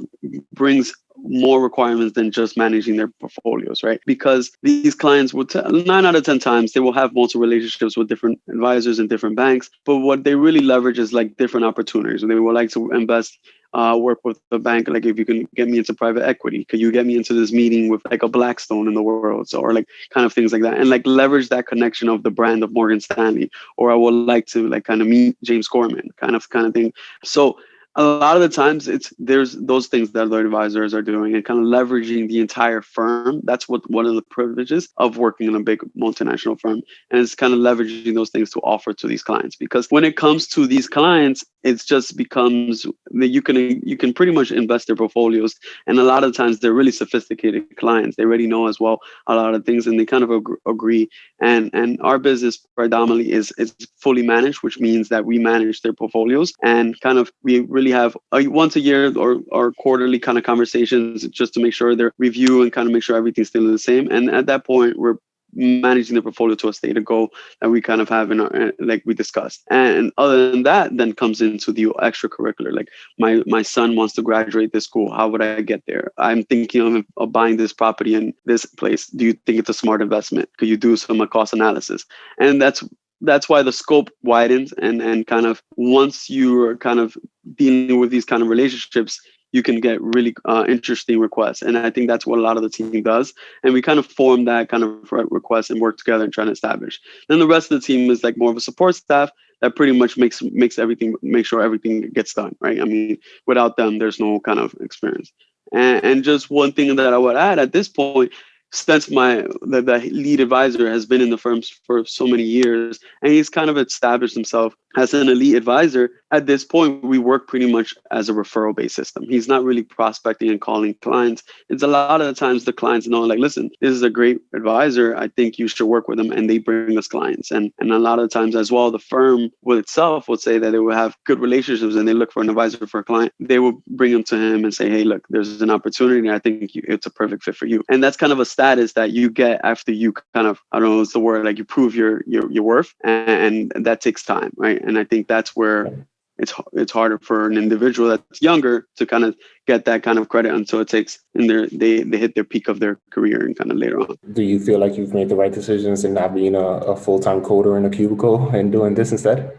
brings more requirements than just managing their portfolios, right? Because these clients will 9 out of 10 times they will have multiple relationships with different advisors and different banks, but what they really leverage is like different opportunities. They would like to invest, work with the bank, like if you can get me into private equity, could you get me into this meeting with like a Blackstone in the world, so, or like kind of things like that, and like leverage that connection of the brand of Morgan Stanley, or I would like to like kind of meet James Gorman, kind of thing. So a lot of the times there's those things that the advisors are doing and kind of leveraging the entire firm. That's what one of the privileges of working in a big multinational firm. And it's kind of leveraging those things to offer to these clients, because when it comes to these clients, it just becomes that you can pretty much invest their portfolios. And a lot of times they're really sophisticated clients. They already know as well a lot of things, and they kind of agree. And our business predominantly is fully managed, which means that we manage their portfolios, and kind of we really have once a year or quarterly kind of conversations just to make sure they're review and kind of make sure everything's still the same. And at that point, we're managing the portfolio to a stated goal that we kind of have in our, like we discussed. And other than that, then comes into the extracurricular. Like my son wants to graduate this school. How would I get there? I'm thinking of buying this property in this place. Do you think it's a smart investment? Could you do some cost analysis? And that's why the scope widens, and kind of once you're kind of dealing with these kind of relationships, you can get really interesting requests. And I think that's what a lot of the team does. And we kind of form that kind of request and work together and try to establish. Then the rest of the team is like more of a support staff that pretty much makes everything, make sure everything gets done, right? I mean, without them, there's no kind of experience. And just one thing that I would add at this point, since the lead advisor has been in the firm for so many years, and he's kind of established himself as an elite advisor, at this point, we work pretty much as a referral-based system. He's not really prospecting and calling clients. It's a lot of the times the clients know, like, listen, this is a great advisor. I think you should work with them. And they bring us clients. And a lot of times as well, the firm will itself would say that they will have good relationships and they look for an advisor for a client. They will bring them to him and say, hey, look, there's an opportunity. I think it's a perfect fit for you. And that's kind of a status that you get after you kind of, I don't know what's the word, like you prove your worth. And that takes time, right? And I think that's where it's harder for an individual that's younger to kind of get that kind of credit until it takes they hit their peak of their career and kind of later on. Do you feel like you've made the right decisions in not being a full-time coder in a cubicle and doing this instead?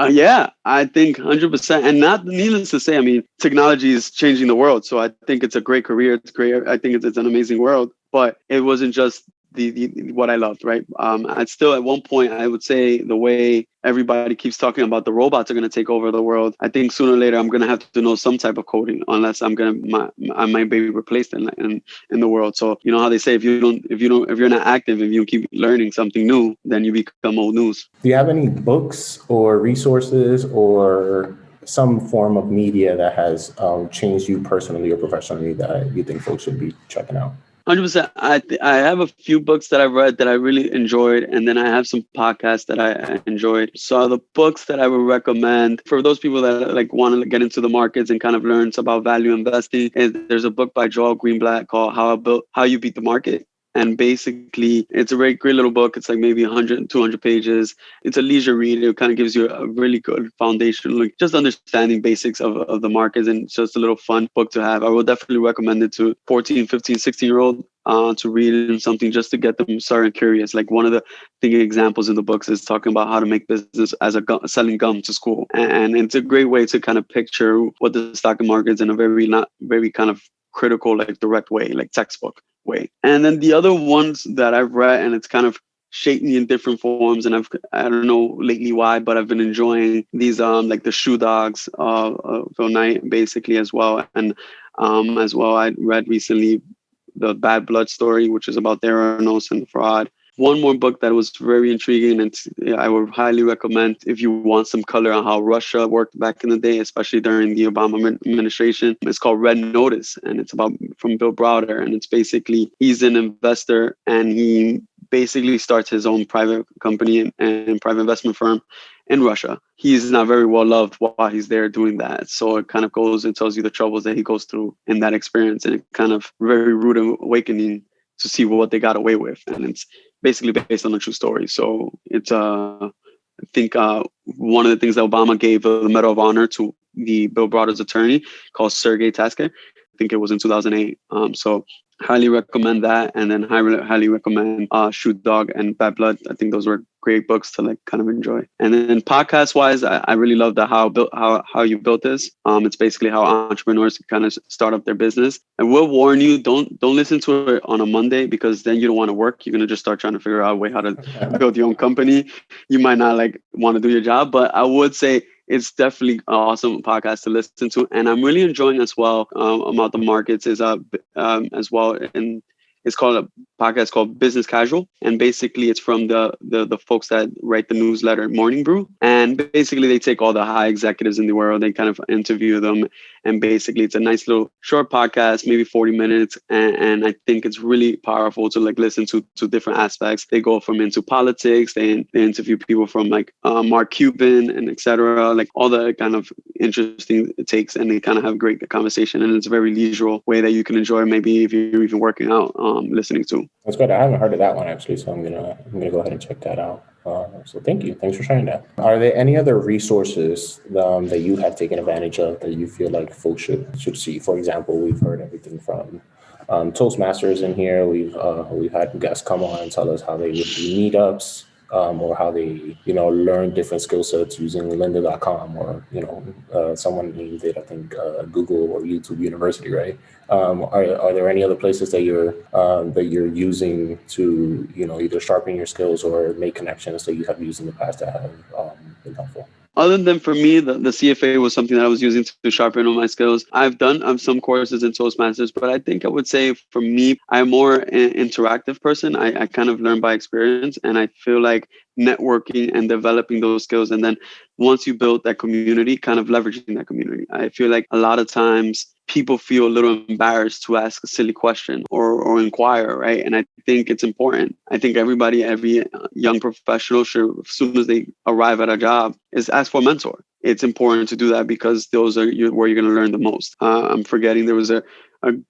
Yeah, I think 100%. And not needless to say, I mean, technology is changing the world. So I think it's a great career. It's great. I think it's an amazing world. But it wasn't just the what I loved, right? I'd still at one point, I would say the way everybody keeps talking about the robots are going to take over the world. I think sooner or later I'm going to have to know some type of coding, unless I might be replaced in the world. So you know how they say if you're not active, if you keep learning something new, then you become old news. Do you have any books or resources or some form of media that has changed you personally or professionally that you think folks should be checking out? 100%. I have a few books that I've read that I really enjoyed, and then I have some podcasts that I enjoyed. So the books that I would recommend for those people that like want to get into the markets and kind of learn about value investing is there's a book by Joel Greenblatt called How You Beat the Market. And basically, it's a very great little book. It's like maybe 100, 200 pages. It's a leisure read. It kind of gives you a really good foundation, like just understanding basics of the markets. And it's just a little fun book to have. I would definitely recommend it to 14, 15, 16-year-old to read something just to get them started curious. Like one of the big examples in the books is talking about how to make business as selling gum to school. And it's a great way to kind of picture what the stock market is in a not very kind of critical, like direct way, like textbook way. And then the other ones that I've read, and it's kind of shaped me in different forms, and I don't know lately why, but I've been enjoying these like the Shoedogs Phil Knight basically as well. And as well, I read recently the Bad Blood Story, which is about Theranos and fraud. One more book that was very intriguing, and I would highly recommend if you want some color on how Russia worked back in the day, especially during the Obama administration. It's called Red Notice, and it's from Bill Brauder, and it's basically he's an investor, and he basically starts his own private company and private investment firm in Russia. He's not very well loved while he's there doing that. So it kind of goes and tells you the troubles that he goes through in that experience, and it kind of very rude awakening to see what they got away with. And it's basically based on a true story. So it's, I think one of the things that Obama gave the Medal of Honor to the Bill Brauder's attorney called Sergei Tasker. I think it was in 2008. So highly recommend that. And then highly recommend Shoedog and Bad Blood. I think those were great books to like kind of enjoy. And then podcast wise, I really love the how you built this. It's basically how entrepreneurs kind of start up their business. And we'll warn you, don't listen to it on a Monday, because then you don't want to work. You're going to just start trying to figure out a way how to build your own company. You might not like want to do your job, but I would say it's definitely an awesome podcast to listen to. And I'm really enjoying as well about the markets is as well. And it's called a podcast called Business Casual. And basically it's from the folks that write the newsletter Morning Brew. And basically they take all the high executives in the world, they kind of interview them. And basically it's a nice little short podcast, maybe 40 minutes. And I think it's really powerful to like listen to different aspects. They go from into politics, they interview people from like Mark Cuban and etc. Like all the kind of interesting takes, and they kind of have great conversation. And it's a very leisurely way that you can enjoy, maybe if you're even working out, listening to. That's good. I haven't heard of that one actually, so I'm gonna go ahead and check that out. So thank you. Thanks for sharing that. Are there any other resources that you have taken advantage of that you feel like folks should see? For example, we've heard everything from Toastmasters in here. We've had guests come on and tell us how they would do meetups, or how they learn different skill sets using lynda.com, or someone named it, I think, Google or YouTube University, right? Are there any other places that you're using to either sharpen your skills or make connections that you have used in the past that have been helpful? Other than for me, the CFA was something that I was using to sharpen all my skills. I've done some courses in Toastmasters, but I think I would say for me, I'm more an interactive person. I kind of learn by experience, and I feel like networking and developing those skills. And then once you build that community, kind of leveraging that community. I feel like a lot of times people feel a little embarrassed to ask a silly question or inquire, right? And I think it's important. I think every young professional should, as soon as they arrive at a job, is ask for a mentor. It's important to do that because those are where you're going to learn the most. I'm forgetting, there was a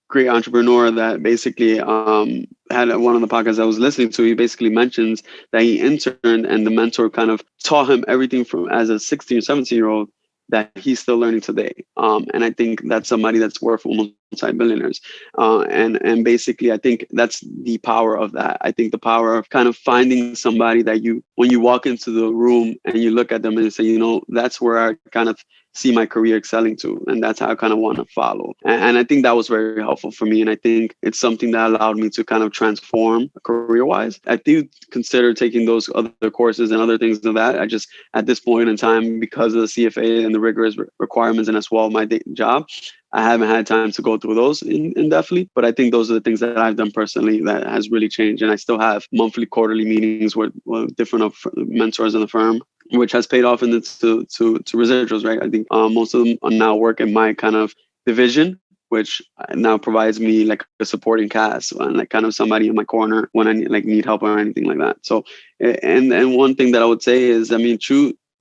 great entrepreneur that basically had one of the podcasts I was listening to. He basically mentions that he interned and the mentor kind of taught him everything from as a 16 or 17-year-old that he's still learning today. And I think that's somebody that's worth almost multi-billionaires. And basically, I think that's the power of that. I think the power of kind of finding somebody that when you walk into the room and you look at them and you say, that's where I kind of see my career excelling to. And that's how I kind of want to follow. And I think that was very helpful for me. And I think it's something that allowed me to kind of transform career-wise. I do consider taking those other courses and other things of that. I just, at this point in time, because of the CFA and the rigorous requirements and as well my job, I haven't had time to go through those in depthly, but I think those are the things that I've done personally that has really changed. And I still have monthly, quarterly meetings with different mentors in the firm, which has paid off into residuals, right? I think most of them are now work in my kind of division, which now provides me like a supporting cast and like kind of somebody in my corner when I need help or anything like that. So, and one thing that I would say is,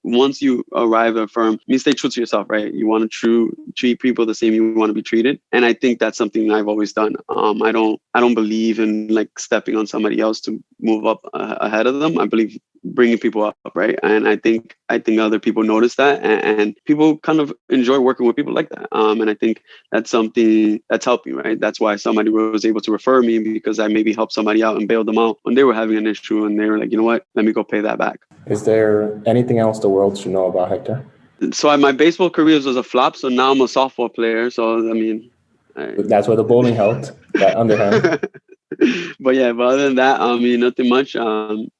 once you arrive at a firm, stay true to yourself, right? You want to treat people the same you want to be treated. And I think that's something I've always done. I don't believe in like stepping on somebody else to move up ahead of them. I believe bringing people up, right? And I think other people notice that, and people kind of enjoy working with people like that. And I think that's something that's helped me, right? That's why somebody was able to refer me, because I maybe helped somebody out and bailed them out when they were having an issue and they were like, you know what, let me go pay that back. Is there anything else the world should know about Hector? So my baseball career was a flop. So now I'm a softball player. So, that's where the bowling helped, that underhand. But other than that, nothing much.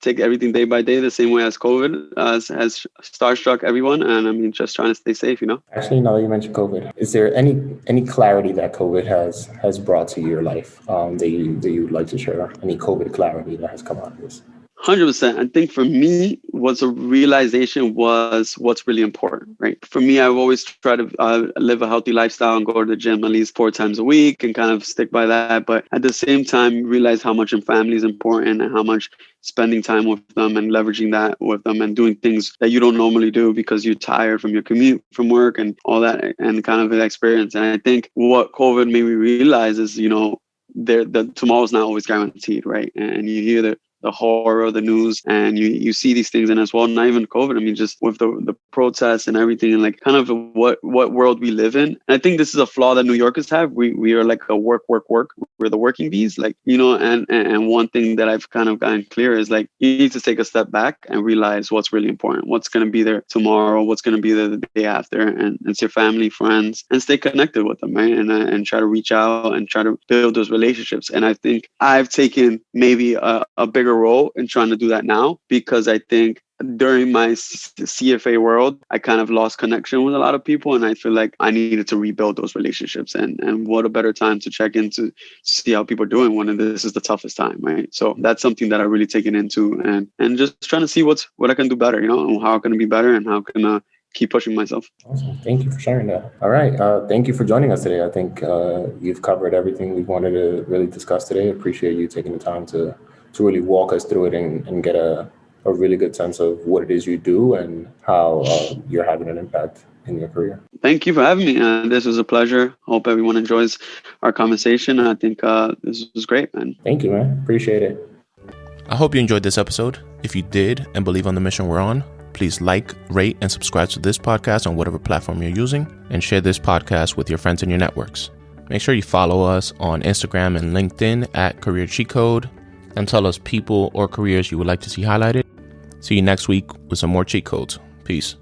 Take everything day by day, the same way as COVID has starstruck everyone. And just trying to stay safe, Actually, now that you mentioned COVID, is there any clarity that COVID has brought to your life that you'd like to share? Any COVID clarity that has come out of this? 100%. I think for me, what's a realization was what's really important, right? For me, I've always tried to live a healthy lifestyle and go to the gym at least 4 times a week and kind of stick by that. But at the same time, realize how much family is important and how much spending time with them and leveraging that with them and doing things that you don't normally do because you're tired from your commute from work and all that and kind of an experience. And I think what COVID made me realize is, the tomorrow's not always guaranteed, right? And you hear the horror of the news and you see these things, and as well, not even COVID, just with the protests and everything and like kind of what world we live in. And I think this is a flaw that New Yorkers have. We are like a work. We're the working bees, and one thing that I've kind of gotten clear is like, you need to take a step back and realize what's really important, what's going to be there tomorrow, what's going to be there the day after, and it's your family, friends, and stay connected with them, right? And try to reach out and try to build those relationships. And I think I've taken maybe a bigger role in trying to do that now, because I think during my CFA world, I kind of lost connection with a lot of people, and I feel like I needed to rebuild those relationships. And what a better time to check in to see how people are doing when this is the toughest time, right? So that's something that I've really taken into, and just trying to see what I can do better, and how I can be better and how can I keep pushing myself. Awesome. Thank you for sharing that. All right. Thank you for joining us today. I think you've covered everything we wanted to really discuss today. I appreciate you taking the time to really walk us through it and get a really good sense of what it is you do and how you're having an impact in your career. Thank you for having me. This was a pleasure. Hope everyone enjoys our conversation. I think this was great, man. Thank you, man. Appreciate it. I hope you enjoyed this episode. If you did and believe on the mission we're on, please like, rate, and subscribe to this podcast on whatever platform you're using, and share this podcast with your friends in your networks. Make sure you follow us on Instagram and LinkedIn at Career Cheat Code, and tell us people or careers you would like to see highlighted. See you next week with some more cheat codes. Peace.